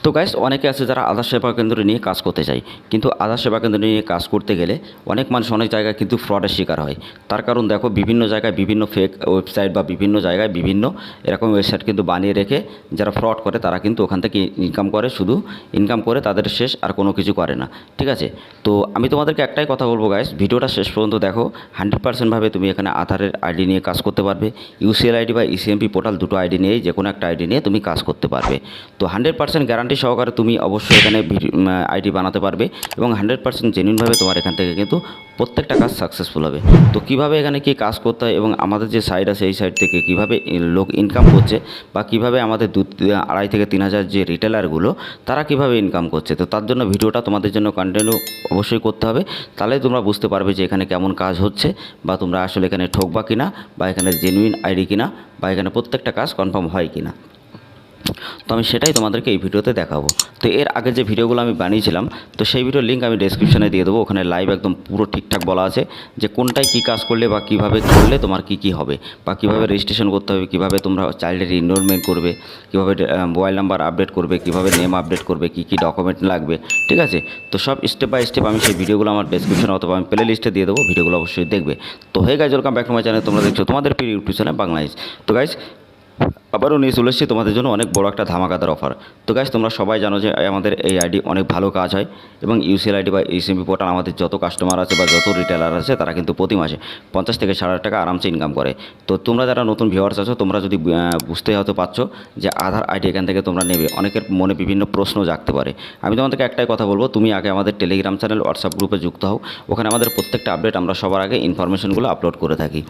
তো গাইস অনেকে আছে যারা আধার সেবা কেন্দ্র নিয়ে কাজ করতে চায়, কিন্তু আধার সেবা কেন্দ্র নিয়ে কাজ করতে গেলে অনেক মানুষ অনেক জায়গায় কিন্তু ফ্রডের শিকার হয়। তার কারণ দেখো, বিভিন্ন জায়গায় বিভিন্ন ফেক ওয়েবসাইট বা বিভিন্ন জায়গায় বিভিন্ন এরকম ওয়েবসাইট কিন্তু বানিয়ে রেখে যারা ফ্রড করে তারা কিন্তু ওখান থেকে ইনকাম করে, শুধু ইনকাম করে তাদের শেষ, আর কোনো কিছু করে না। ঠিক আছে, তো আমি তোমাদেরকে একটাই কথা বলবো গাইস, ভিডিওটা শেষ পর্যন্ত দেখো। 100% ভাবে তুমি এখানে আধারের আইডি নিয়ে কাজ করতে পারবে। ইউসিএল আইডি বা ইসিএমপি পোর্টাল দুটো আইডি নিয়েই যে কোনো একটা আইডি নিয়ে তুমি কাজ করতে পারবে। তো 100% গ্যারান্টি সহকারে তুমি অবশ্যই এখানে আইডি বানাতে পারবে এবং 100% জেনুইনভাবে তোমার এখান থেকে কিন্তু প্রত্যেকটা কাজ সাকসেসফুল হবে। তো কীভাবে এখানে কী কাজ করতে হয় এবং আমাদের যে সাইট আছে এই সাইট থেকে কীভাবে লোক ইনকাম করছে, বা কীভাবে আমাদের 2,500 থেকে 3,000 যে রিটেলারগুলো তারা কীভাবে ইনকাম করছে, তো তার জন্য ভিডিওটা তোমাদের জন্য কন্টিনিউ অবশ্যই করতে হবে। তাহলে তোমরা বুঝতে পারবে যে এখানে কেমন কাজ হচ্ছে, বা তোমরা আসলে এখানে ঠকবা কিনা, বা এখানে জেনুইন আইডি কিনা, বা এখানে প্রত্যেকটা কাজ কনফার্ম হয় কিনা। তো আমি সেটাই তোমাদেরকে এই ভিডিওতে দেখাবো। তো এর আগে যে ভিডিওগুলো আমি বানিয়েছিলাম, তো সেই ভিডিওর লিঙ্ক আমি ডেসক্রিপশনে দিয়ে দেবো। ওখানে লাইভ একদম পুরো ঠিকঠাক বলা আছে যে কোনটায় কী কাজ করলে বা কীভাবে করলে তোমার কী হবে, বা কীভাবে রেজিস্ট্রেশন করতে হবে, কীভাবে তোমরা চাইল্ডের এনরোলমেন্ট করবে, কীভাবে মোবাইল নাম্বার আপডেট করবে, কীভাবে নেম আপডেট করবে, কী ডকুমেন্ট লাগবে। ঠিক আছে, তো সব স্টেপ বাই স্টেপ আমি সেই ভিডিওগুলো আমার ডেসক্রিপশনে অথবা আমি প্লে লিস্টে দিয়ে দেবো, ভিডিওগুলো অবশ্যই দেখবে। তো hey guys, welcome back to my channel. তোমরা দেখছো তোমাদের প্রিয় ইউটিউব চ্যানেল বাংলাদেশ। তো গাইজ আবারও নিয়ে চলে এসেছি তোমাদের জন্য অনেক বড় একটা ধামাকাদার অফার। তো গাইস, তোমরা সবাই জানো যে আমাদের এই আইডি অনেক ভালো কাজ হয়, এবং ইউসিএল আইডি বা ইসিএমপি পোর্টাল আমাদের যত কাস্টমার আছে বা যত রিটেলার আছে তারা কিন্তু প্রতি মাসে 50 থেকে 60,000 টাকা আরামসে ইনকাম করে। তো তোমরা যারা নতুন ভিউয়ার্স আছো, তোমরা যদি বুঝতে হয়তো পারছো যে আধার আইডি এখান থেকে তোমরা নেবে, অনেকের মনে বিভিন্ন প্রশ্ন জাগতে পারে। আমি তোমাদেরকে একটাই কথা বলবো, তুমি আগে আমাদের টেলিগ্রাম চ্যানেল, হোয়াটসঅ্যাপ গ্রুপে যুক্ত হও। ওখানে আমাদের প্রত্যেকটা আপডেট আমরা সবার আগে ইনফরমেশনগুলো আপলোড করে থাকি।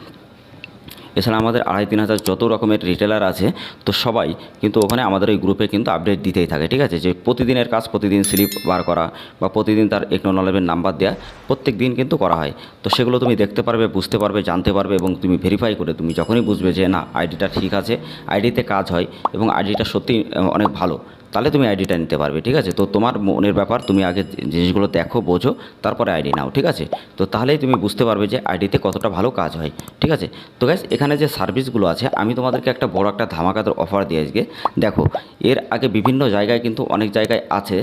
এছাড়া আমাদের 2,500-3,000 যত রকমের রিটেলার আছে, তো সবাই কিন্তু ওখানে আমাদের ওই গ্রুপে কিন্তু আপডেট দিতেই থাকে। ঠিক আছে, যে প্রতিদিনের কাজ প্রতিদিন স্লিপ বার করা, বা প্রতিদিন তার একনলেজমেন্ট নাম্বার দেওয়া প্রত্যেক দিন কিন্তু করা হয়। তো সেগুলো তুমি দেখতে পারবে, বুঝতে পারবে, জানতে পারবে, এবং তুমি ভেরিফাই করে তুমি যখনই বুঝবে যে না আইডিটা ঠিক আছে, আইডিতে কাজ হয় এবং আইডিটা সত্যি অনেক ভালো, তাহলে তুমি আইডিটা নিতে পারবে। ঠিক আছে, তো তোমার মনের ব্যাপার, তুমি আগে জিনিসগুলো দেখো, বোঝো, তারপরে আইডি নাও। ঠিক আছে, তো তাহলেই তুমি বুঝতে পারবে যে আইডিতে কতটা ভালো কাজ হয়। ঠিক আছে, তো গাইস এখানে যে সার্ভিসগুলো আছে, আমি তোমাদেরকে একটা বড় একটা ধামাকাদার অফার দিয়ে আজকে। দেখো, এর আগে বিভিন্ন জায়গায় কিন্তু অনেক জায়গায় আছে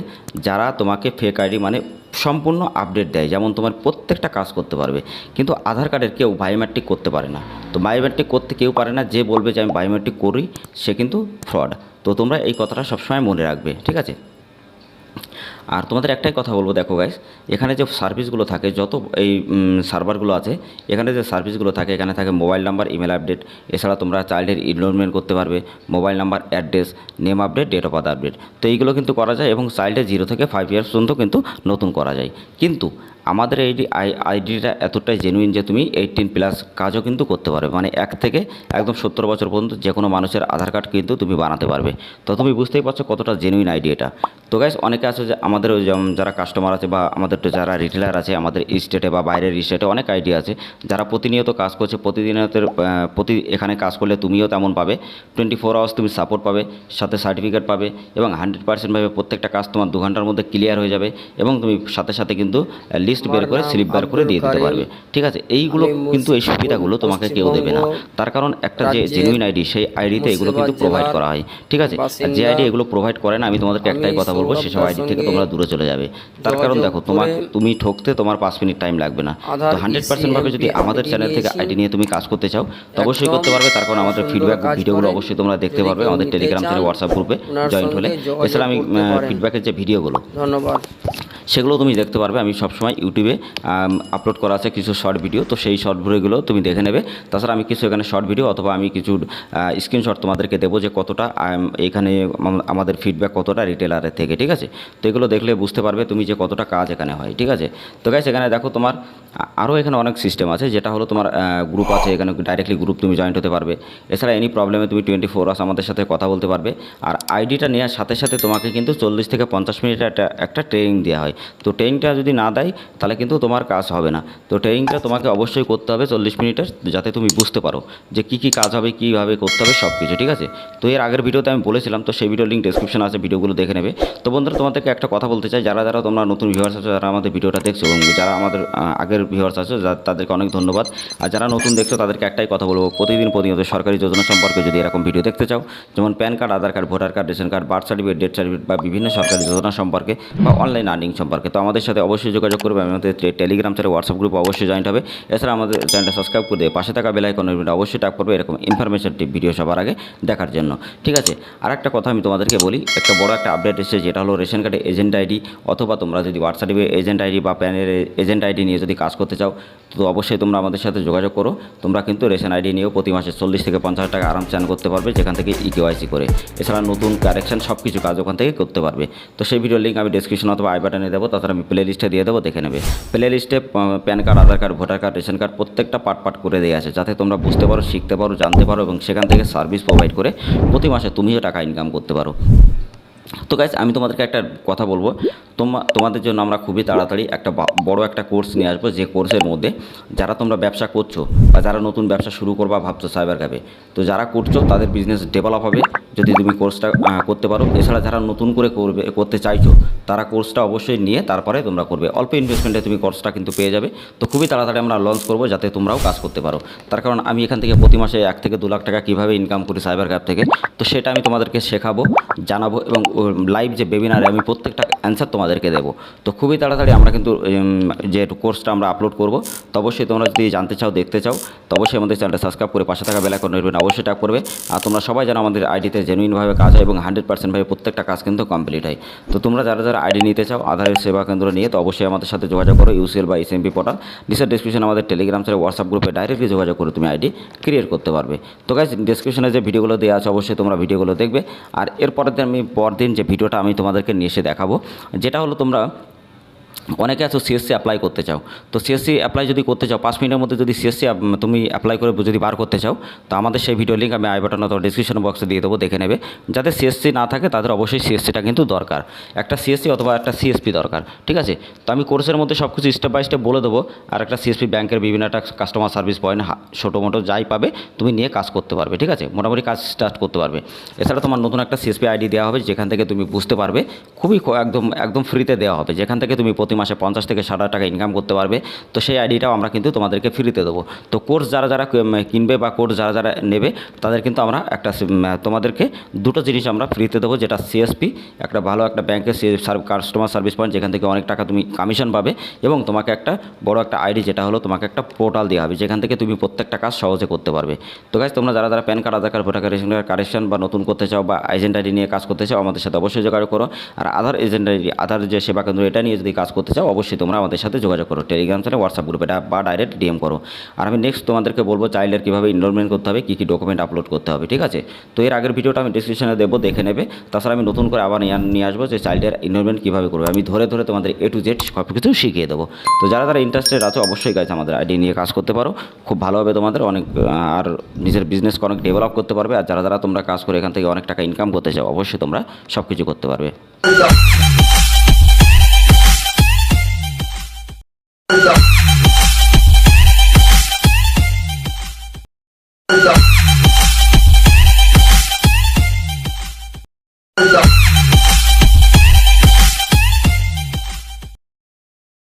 যারা তোমাকে ফেক আইডি মানে সম্পূর্ণ আপডেট দেয়, যেমন তোমার প্রত্যেকটা কাজ করতে পারবে, কিন্তু আধার কার্ডের কেউ বায়োমেট্রিক করতে পারে না। তো বায়োমেট্রিক করতে কেউ পারে না, যে বলবে যে আমি বায়োমেট্রিক করি সে কিন্তু ফ্রড। তো তোমরা এই কথাটা সবসময় মনে রাখবে। ঠিক আছে, আর তোমাদের একটাই কথা বলবো, দেখো গাইস, এখানে যে সার্ভিসগুলো থাকে, যত এই সার্ভারগুলো আছে, এখানে যে সার্ভিসগুলো থাকে, এখানে থাকে মোবাইল নাম্বার, ইমেল আপডেট। এছাড়া তোমরা চাইল্ডের এনরোলমেন্ট করতে পারবে, mobile number, address, name update, date of birth update. তো এইগুলো কিন্তু করা যায়, এবং চাইল্ডের 0 থেকে 5 ইয়ার্স পর্যন্ত কিন্তু নতুন করা যায়। কিন্তু আমাদের এই আইডিটা এতটাই জেনুইন যে তুমি 18+ কাজও কিন্তু করতে পারবে, মানে 1 থেকে একদম 70 বছর পর্যন্ত যে কোনো মানুষের আধার কার্ড কিন্তু তুমি বানাতে পারবে। তো তুমি বুঝতেই পারছো কতটা জেনুইন আইডি এটা। তো গাইস, অনেকে আছে যে আমাদের ওই যারা কাস্টমার আছে বা আমাদের যারা রিটেলার আছে, আমাদের স্টেটে বা বাইরের স্টেটে অনেক আইডি আছে যারা প্রতিনিয়ত কাজ করছে। এখানে কাজ করলে তুমিও তেমন পাবে, 24 আওয়ার্স তুমি সাপোর্ট পাবে, সাথে সার্টিফিকেট পাবে, এবং 100% ভাবে প্রত্যেকটা কাজ তোমার 2 ঘন্টার মধ্যে ক্লিয়ার হয়ে যাবে, এবং তুমি সাথে সাথে কিন্তু লিস্ট বের করে স্লিপ বের করে দিয়ে দিতে পারবে। ঠিক আছে, এইগুলো কিন্তু এই সুবিধাগুলো তোমাকে কেউ দেবে না, তার কারণ একটা যে জেনুইন আইডি, সেই আইডিতে এগুলো কিন্তু প্রোভাইড করা হয়। ঠিক আছে, আর যে আইডি এগুলো প্রোভাইড করে না, আমি তোমাদেরকে একটাই কথা বলবো, সেসব আইডি থেকে তোমরা দূরে চলে যাবে। তার কারণ দেখো, তুমি ঠকতে তোমার 5 মিনিট টাইম লাগবে না। তো 100% ভাবে যদি আমাদের চ্যানেল থেকে আইডি নিয়ে তুমি কাজ করতে চাও, তো অবশ্যই করতে পারবে। তার কারণ আমাদের ফিডব্যাক ভিডিওগুলো অবশ্যই তোমরা দেখতে পারবে আমাদের টেলিগ্রাম চ্যানেল, হোয়াটসঅ্যাপ গ্রুপে জয়েন্ট হলে। এছাড়া আমি ফিডব্যাকের যে ভিডিওগুলো, ধন্যবাদ, সেগুলো তুমি দেখতে পারবে। আমি সবসময় ইউটিউবে আপলোড করা আছে কিছু শর্ট ভিডিও, তো সেই শর্ট ভিডিওগুলো তুমি দেখে নেবে। তাছাড়া আমি কিছু এখানে শর্ট ভিডিও অথবা আমি কিছু স্ক্রিনশট তোমাদেরকে দেবো যে কতটা এখানে আমাদের ফিডব্যাক কতটা রিটেলারের থেকে। ঠিক আছে, তো এগুলো দেখলে বুঝতে পারবে তুমি যে কতটা কাজ এখানে হয়। ঠিক আছে, তো গাইস এখানে দেখো, তোমার আরও এখানে অনেক সিস্টেম আছে, যেটা হলো তোমার গ্রুপ আছে, এখানে ডাইরেক্টলি গ্রুপ তুমি জয়েন্ট হতে পারবে। এছাড়া এনি প্রবলেমে তুমি 24 আওয়ার্স আমাদের সাথে কথা বলতে পারবে। আর আইডিটা নেওয়ার সাথে সাথে তোমাকে কিন্তু 40 থেকে 50 মিনিটের একটা ট্রেনিং দেওয়া হয়। হয়। তো ট্রেনিংটা যদি না দেয় তাহলে কিন্তু তোমার কাজ হবে না। তো ট্রেনিংটা তোমাকে অবশ্যই করতে হবে 40 মিনিটের, যাতে তুমি বুঝতে পারো যে কী কী কাজ হবে, কীভাবে করতে হবে সব কিছু, ঠিক আছে। তো এর আগের ভিডিওতে আমি বলেছিলাম, তো সেই ভিডিওর লিঙ্ক ডেসক্রিপশন আছে, ভিডিওগুলো দেখে নেবে। তো বন্ধুরা, তোমাদেরকে একটা কথা বলতে চাই, যারা যারা তোমরা নতুন ভিউয়ার্স আছো, যারা আমাদের ভিডিওটা দেখছো এবং যারা আমাদের আগের ভিউয়ার্স আছো, তাদেরকে অনেক ধন্যবাদ। আর যারা নতুন দেখছো তাদেরকে একটাই কথা বলবো, প্রতিনিয়ত সরকারি যোজনা সম্পর্কে যদি এরকম ভিডিও দেখতে চাও, যেমন PAN card, Aadhaar card, voter card, ration card, birth certificate, death certificate বা বিভিন্ন সরকারি যোজনা সম্পর্কে বা অনলাইন আর্নিং সম্পর্কে, তো আমাদের সাথে অবশ্যই যোগাযোগ করবে। আমাদের টেলিগ্রাম চ্যানেল, হোয়াটসঅ্যাপ গ্রুপে অবশ্যই জয়েন্ট হবে। এছাড়া আমাদের চ্যানেলটা সাবস্ক্রাইব করে দিয়ে পাশে থাকা বেল আইকনের অবশ্যই ট্যাপ করবে এরকম ইনফরমেশন ভিডিও সবার আগে দেখার জন্য, ঠিক আছে। আর একটা কথা আমি তোমাদেরকে বলি, একটা বড় একটা আপডেট এসেছে, যেটা হলো রেশন কার্ডে এজেন্ট আইডি, অথবা তোমরা যদি বার্থ সার্টিফিকেট এজেন্ট আইডি বা প্যানের এজেন্ট আইডি নিয়ে যদি কাজ করতে চাও, তো অবশ্যই তোমরা আমাদের সাথে যোগাযোগ করো। তোমরা কিন্তু রেশন আইডি নিয়েও প্রতি মাসে 40 থেকে 50 টাকা আরাম চান করতে পারবে, যেখান থেকে ইকেওয়াইসি করে। এছাড়া নতুন কারেকশন সব কিছু কাজ ওখান থেকে করতে পারবে। তো সেই ভিডিওর লিঙ্ক আমি ডিসক্রিপশন অথবা আই বাটনে দেবো, তাছাড়া আমি প্লে লিস্টে দিয়ে দেবো, দেখে নেবে। প্লে লিস্টে PAN card, Aadhaar card, voter card, ration card প্রত্যেকটা পার্ট করে দেওয়া আছে, যাতে তোমরা বুঝতে পারো, শিখতে পারো, জানতে পারো এবং সেখান থেকে সার্ভিস প্রোভাইড করে প্রতি মাসে তুমিও টাকা ইনকাম করতে পারো। তো গাইস, আমি তোমাদেরকে একটা কথা বলবো, তোমাদের জন্য আমরা খুবই তাড়াতাড়ি একটা বড় একটা কোর্স নিয়ে আসবো, যে কোর্সের মধ্যে যারা তোমরা ব্যবসা করছো বা যারা নতুন ব্যবসা শুরু করবা ভাবছো সাইবার ক্যাফে, তো যারা করছো তাদের বিজনেস ডেভেলপ হবে যদি তুমি কোর্সটা করতে পারো। এছাড়া যারা নতুন করে করতে চাইছো, তারা কোর্সটা অবশ্যই নিয়ে তারপরে তোমরা করবে। অল্প ইনভেস্টমেন্টে তুমি কোর্সটা কিন্তু পেয়ে যাবে। তো খুবই তাড়াতাড়ি আমরা লঞ্চ করবো, যাতে তোমরাও কাজ করতে পারো। তার কারণ আমি এখান থেকে প্রতি মাসে 1 থেকে 2 লাখ টাকা কীভাবে ইনকাম করি সাইবার ক্যাফ থেকে, তো সেটা আমি তোমাদেরকে শেখাবো, জানাবো এবং লাইভ যে ওয়েবিনারে আমি প্রত্যেকটা অ্যান্সার তোমাদেরকে দেবো। তো খুবই তাড়াতাড়ি আমরা কিন্তু যে কোর্সটা আমরা আপলোড করব। তো অবশ্যই তোমরা যদি জানতে চাও, দেখতে চাও, তো অবশ্যই আমাদের চ্যানেলটা সাবস্ক্রাইব করে পাশে থাকা বেল আইকন অবশ্যই ট্যাপ করবে। আর তোমরা সবাই জানো আমাদের আইডিতে জেনুইনভাবে কাজ হয় এবং 100% ভাবে প্রত্যেকটা কাজ কিন্তু কমপ্লিট হয়। তো তোমরা যারা যারা আইডি নিতে চাও আধারের সেবা কেন্দ্র নিয়ে, তো অবশ্যই আমাদের সাথে যোগাযোগ করো, ইউসিএল বা এসএমপি পোর্টাল, নিচের ডিসক্রিপশনে আমাদের টেলিগ্রাম চ্যানেল, হোয়াটসঅ্যাপ গ্রুপে ডাইরেক্টলি যোগাযোগ করে তুমি আইডি ক্রিয়েট করতে পারবে। তো গাইস, ডিসক্রিপশনে যে ভিডিওগুলো দেওয়া আছে অবশ্যই তোমরা ভিডিওগুলো দেখবে। আর এরপরের দিন পরদিন যে ভিডিওটা আমি তোমাদেরকে নিয়ে এসে দেখাবো, যেটা হলো তোমরা অনেকে আছো সিএসসি অ্যাপ্লাই করতে চাও। তো সিএসসি অ্যাপ্লাই যদি করতে চাও, 5 মিনিটের মধ্যে যদি সিএসসি তুমি অ্যাপ্লাই করে যদি বার করতে চাও, তো আমাদের সেই ভিডিও লিঙ্ক আমি আই বাটন অথবা ডিসক্রিপশন বক্সে দিয়ে দেবো, দেখে নেবে। যাদের সিএসসি না থাকে তাদের অবশ্যই সিএসসিটা কিন্তু দরকার, একটা সিএসসি অথবা একটা সিএসপি দরকার, ঠিক আছে। তো আমি কোর্সের মধ্যে সব কিছু স্টেপ বাই স্টেপ বলে দেবো। আর একটা সিএসপি ব্যাংকের বিভিন্ন একটা কাস্টমার সার্ভিস পয়েন্ট, ছোটো মোটো যাই পাবে তুমি নিয়ে কাজ করতে পারবে, ঠিক আছে, মোটামুটি কাজ স্টার্ট করতে পারবে। এছাড়া তোমার নতুন একটা সিএসপি আইডি দেওয়া হবে, যেখান থেকে তুমি বুঝতে পারবে, খুবই একদম ফ্রিতে দেওয়া হবে, যেখান থেকে তুমি প্রতি মাসে 50 থেকে 60 টাকা ইনকাম করতে পারবে। তো সেই আইডিটাও আমরা কিন্তু তোমাদেরকে ফ্রিতে দেবো। তো কোর্স যারা যারা কিনবে বা কোর্স যারা যারা নেবে, তাদের কিন্তু আমরা একটা তোমাদেরকে দুটো জিনিস আমরা ফ্রিতে দেবো, যেটা সিএসপি, একটা ভালো একটা ব্যাংকের কাস্টমার সার্ভিস পয়েন্ট, যেখান থেকে অনেক টাকা তুমি কমিশন পাবে, এবং তোমাকে একটা বড় একটা আইডি, যেটা হলো তোমাকে একটা পোর্টাল দেওয়া হবে, যেখান থেকে তুমি প্রত্যেকটা কাজ সহজে করতে পারবে। তো গাইস, তোমরা যারা যারা PAN card, Aadhaar card, voter card, ration card correction বা নতুন করতে চাও বা এজেন্ট আইডি নিয়ে কাজ করতে চাও, আমাদের সাথে অবশ্যই যোগাযোগ করো। আর আধার এজেন্ট আইডি, আধার যে সেবা কেন্দ্র, এটা নিয়ে যদি কাজ করতে চাও, অবশ্যই তোমরা আমাদের সাথে যোগাযোগ করো, টেলিগ্রাম চ্যানেল, হোয়াটসঅ্যাপ গ্রুপে বা ডাইরেক্ট ডিএম করো। আর আমি নেক্সট তোমাদেরকে বলবো চাইল্ডের কীভাবে এনরোলমেন্ট করতে হবে, কী কী ডকুমেন্ট আপলোড করতে হবে, ঠিক আছে। তো এর আগের ভিডিওটা আমি ডিসক্রিপশনে দেবো, দেখে নেবে। তাছাড়া আমি নতুন করে আবার নিয়ে আসবো যে চাইল্ডের এনরোলমেন্ট কীভাবে করবে, আমি ধরে তোমাদের A to Z সব কিছু শিখিয়ে দেবো। তো যারা যারা ইন্টারেস্টেড আছো, অবশ্যই গাইজ আমাদের আইডি নিয়ে কাজ করতে পারো, খুব ভালো হবে তোমাদের অনেক, আর নিজের বিজনেসকে অনেক ডেভেলপ করতে পারবে। আর যারা যারা তোমরা কাজ করে এখান থেকে অনেক টাকা ইনকাম করতে চাও, অবশ্যই তোমরা সব কিছু করতে পারবে।